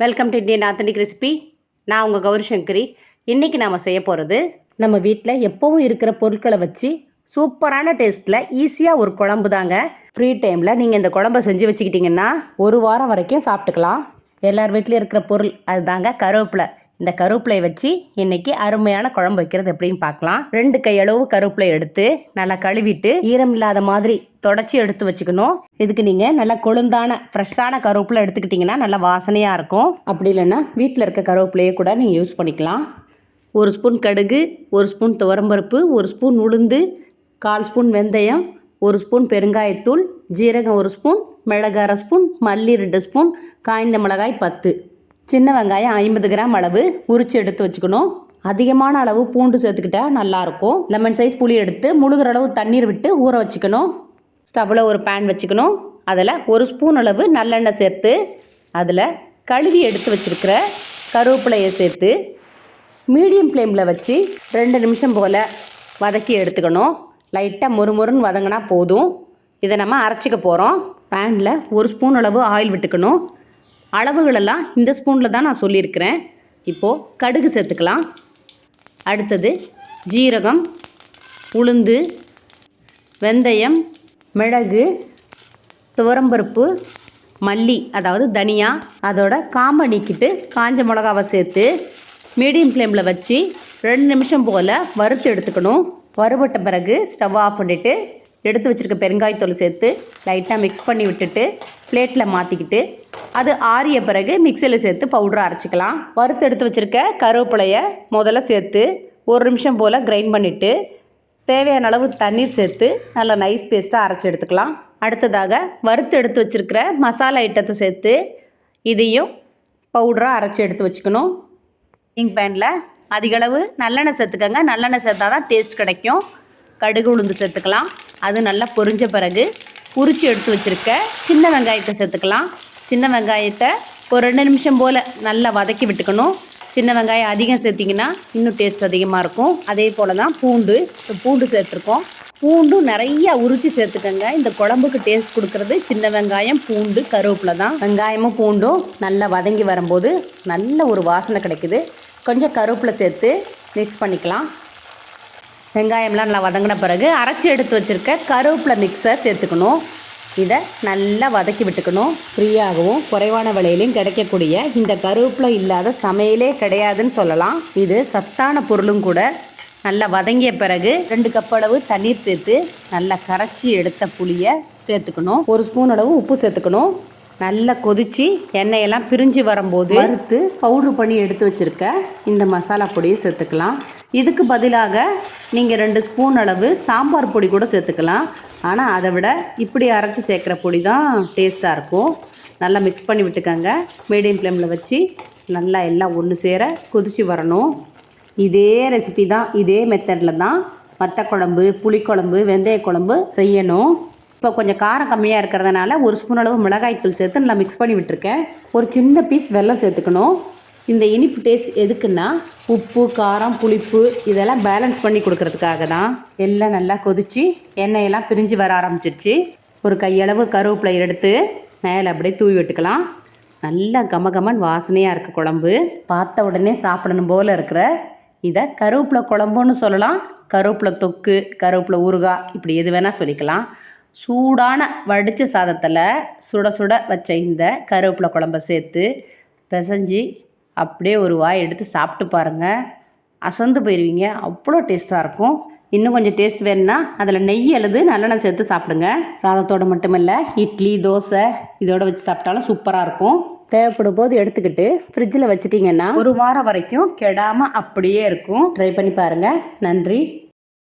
Welcome to Indian authentic recipe. நான் உங்கள் கௌரி சங்கரி. இன்றைக்கி நாம் செய்ய போகிறது, நம்ம வீட்டில் எப்போவும் இருக்கிற பொருட்களை வச்சு சூப்பரான டேஸ்ட்டில் ஈஸியாக ஒரு குழம்பு தாங்க. ஃப்ரீ டைமில் நீங்கள் இந்த குழம்பை செஞ்சு வச்சுக்கிட்டிங்கன்னா ஒரு வாரம் வரைக்கும் சாப்பிட்டுக்கலாம். எல்லார் வீட்லேயும் இருக்கிற பொருள் அது தாங்க கருவேப்பிலை. இந்த கருவேப்பிலையை வச்சு இன்றைக்கி அருமையான குழம்பு வைக்கிறது எப்படின்னு பார்க்கலாம். 2 கையளவு கருவேப்பிலை எடுத்து நல்லா கழுவிட்டு ஈரம் இல்லாத மாதிரி தொடச்சி எடுத்து வச்சுக்கணும். இதுக்கு நீங்கள் நல்லா கொழுந்தான ஃப்ரெஷ்ஷான கருவேப்பிலை எடுத்துக்கிட்டிங்கன்னா நல்லா வாசனையாக இருக்கும். அப்படி இல்லைன்னா வீட்டில் இருக்க கருவேப்பிலையை கூட நீங்கள் யூஸ் பண்ணிக்கலாம். 1 ஸ்பூன் கடுகு, 1 ஸ்பூன் துவரம்பருப்பு, 1 ஸ்பூன் உளுந்து, 1/4 ஸ்பூன் வெந்தயம், 1 ஸ்பூன் பெருங்காயத்தூள், ஜீரகம் 1 ஸ்பூன், மிளகு 1/2 ஸ்பூன், மல்லி 2 ஸ்பூன், காய்ந்த மிளகாய் 10, சின்ன வெங்காயம் 50 கிராம் அளவு உரித்து எடுத்து வச்சுக்கணும். அதிகமான அளவு பூண்டு சேர்த்துக்கிட்டா நல்லாயிருக்கும். லெமன் சைஸ் புளி எடுத்து முழுகிற அளவு தண்ணீர் விட்டு ஊற வச்சுக்கணும். ஸ்டவ்வில் ஒரு பேன் வச்சுக்கணும். அதில் 1 ஸ்பூன் அளவு நல்லெண்ணெய் சேர்த்து அதில் கழுவி எடுத்து வச்சுருக்கிற கருவேப்பிலையை சேர்த்து மீடியம் ஃப்ளேமில் வச்சு 2 நிமிஷம் போல் வதக்கி எடுத்துக்கணும். லைட்டாக மொறுமொறுன்னு வதங்கினா போதும். இதை நம்ம அரைச்சிக்க போகிறோம். பேனில் 1 ஸ்பூன் அளவு ஆயில் விட்டுக்கணும். அளவுகளெல்லாம் இந்த ஸ்பூனில் தான் நான் சொல்லியிருக்கிறேன். இப்போது கடுகு சேர்த்துக்கலாம். அடுத்தது ஜீரகம், உளுந்து, வெந்தயம், மிளகு, துவரம்பருப்பு, மல்லி அதாவது தனியா, அதோட காம்பை நீக்கிட்டு காஞ்ச மிளகாவை சேர்த்து மீடியம் ஃப்ளேமில் வச்சு 2 நிமிஷம் போல் வறுத்து எடுத்துக்கணும். வறுபட்ட பிறகு ஸ்டவ் ஆஃப் பண்ணிவிட்டு எடுத்து வச்சுருக்க பெருங்காயத்தூள் சேர்த்து லைட்டாக மிக்ஸ் பண்ணி விட்டுட்டு பிளேட்டில் மாற்றிக்கிட்டு அது ஆறிய பிறகு மிக்சியில் சேர்த்து பவுடரை அரைச்சிக்கலாம். வறுத்து எடுத்து வச்சுருக்க கருவேப்பிலையை முதல்ல சேர்த்து 1 நிமிஷம் போல் கிரைண்ட் பண்ணிவிட்டு தேவையான அளவு தண்ணீர் சேர்த்து நல்லா நைஸ் பேஸ்ட்டாக அரைச்சி எடுத்துக்கலாம். அடுத்ததாக வறுத்து எடுத்து வச்சுருக்கிற மசாலா ஐட்டத்தை சேர்த்து இதையும் பவுடராக அரைச்சி எடுத்து வச்சுக்கணும். பேனில் அதிகளவு நல்லெண்ணெய் சேர்த்துக்கங்க. நல்லெண்ணெய் சேர்த்தா தான் டேஸ்ட் கிடைக்கும். கடுகு உளுந்து சேர்த்துக்கலாம். அது நல்லா பொரிஞ்ச பிறகு உரித்து எடுத்து வச்சுருக்க சின்ன வெங்காயத்தை சேர்த்துக்கலாம். சின்ன வெங்காயத்தை ஒரு 2 நிமிஷம் போல் நல்லா வதக்கி விட்டுக்கணும். சின்ன வெங்காயம் அதிகம் சேர்த்திங்கன்னா இன்னும் டேஸ்ட் அதிகமாக இருக்கும். அதே போல் தான் பூண்டு சேர்த்துருக்கோம். பூண்டும் நிறையா உரித்து சேர்த்துக்கங்க. இந்த குழம்புக்கு டேஸ்ட் கொடுக்குறது சின்ன வெங்காயம், பூண்டு, கருவேப்பிலை தான். வெங்காயமும் பூண்டும் நல்லா வதங்கி வரும்போது நல்ல ஒரு வாசனை கிடைக்குது. கொஞ்சம் கருவேப்பிலை சேர்த்து மிக்ஸ் பண்ணிக்கலாம். வெங்காயம்லாம் நல்லா வதங்கின பிறகு அரைச்சி எடுத்து வச்சுருக்க கருவேப்பிலை மிக்ஸை சேர்த்துக்கணும். இதை நல்லா வதக்கி விட்டுக்கணும். ஃப்ரீயாகவும் குறைவான விலையிலையும் கிடைக்கக்கூடிய இந்த கருவேப்பிலை இல்லாத சமையலே கிடையாதுன்னு சொல்லலாம். இது சத்தான பொருளும் கூட. நல்லா வதங்கிய பிறகு 2 கப் அளவு தண்ணீர் சேர்த்து நல்லா கரைச்சி எடுத்த புளியை சேர்த்துக்கணும். 1 ஸ்பூன் அளவு உப்பு சேர்த்துக்கணும். நல்லா கொதித்து எண்ணெயெல்லாம் பிரிஞ்சு வரும்போது வறுத்து பவுட்ரு பண்ணி எடுத்து வச்சுருக்க இந்த மசாலா பொடியை சேர்த்துக்கலாம். இதுக்கு பதிலாக நீங்கள் 2 ஸ்பூன் அளவு சாம்பார் பொடி கூட சேர்த்துக்கலாம். ஆனால் அதை விட இப்படி அரைச்சி சேர்க்குற பொடி தான் டேஸ்ட்டாக இருக்கும். நல்லா மிக்ஸ் பண்ணி விட்டுக்கங்க. மீடியம் ஃப்ளேமில் வச்சு நல்லா எல்லாம் ஒன்று சேர கொதித்து வரணும். இதே ரெசிபி தான், இதே மெத்தடில் தான் வத்த குழம்பு, புளிக்குழம்பு, வெந்தய குழம்பு செய்யணும். இப்போ கொஞ்சம் காரம் கம்மியாக இருக்கிறதுனால 1 ஸ்பூன் அளவு மிளகாய்த்தூள் சேர்த்து நல்லா மிக்ஸ் பண்ணி விட்டுருக்கேன். ஒரு சின்ன பீஸ் வெல்லம் சேர்த்துக்கணும். இந்த இனிப்பு டேஸ்ட் எதுக்குன்னா உப்பு, காரம், புளிப்பு இதெல்லாம் பேலன்ஸ் பண்ணி கொடுக்கறதுக்காக தான். எல்லாம் நல்லா கொதித்து எண்ணெயெல்லாம் பிரிஞ்சு வர ஆரம்பிச்சிருச்சு. ஒரு கையளவு கருவேப்பிலை எடுத்து மேலே அப்படியே தூவி விட்டுக்கலாம். நல்லா கமகமன் வாசனையாக இருக்குது குழம்பு. பார்த்த உடனே சாப்பிடணும் போல் இருக்கிற இதை கருவேப்பிலை குழம்புன்னு சொல்லலாம். கருவேப்பிலை தொக்கு, கருவேப்பிலை ஊறுகாய், இப்படி எது வேணால் சொல்லிக்கலாம். சூடான வடித்த சாதத்தில் சுட சுட வச்ச இந்த கருவேப்பிலை குழம்பை சேர்த்து பிசைஞ்சு அப்படியே ஒரு வாய் எடுத்து சாப்பிட்டு பாருங்கள். அசந்து போயிடுவீங்க, அவ்வளோ டேஸ்ட்டாக இருக்கும். இன்னும் கொஞ்சம் டேஸ்ட் வேணும்னா அதில் நெய் அல்லது நல்லெண்ணெய் சேர்த்து சாப்பிடுங்க. சாதத்தோடு மட்டுமில்ல, இட்லி, தோசை இதோடு வச்சு சாப்பிட்டாலும் சூப்பராக இருக்கும். தேவைப்படும் போது எடுத்துக்கிட்டு ஃப்ரிட்ஜில் வச்சிட்டிங்கன்னா ஒரு வாரம் வரைக்கும் கெடாமல் அப்படியே இருக்கும். ட்ரை பண்ணி பாருங்கள். நன்றி.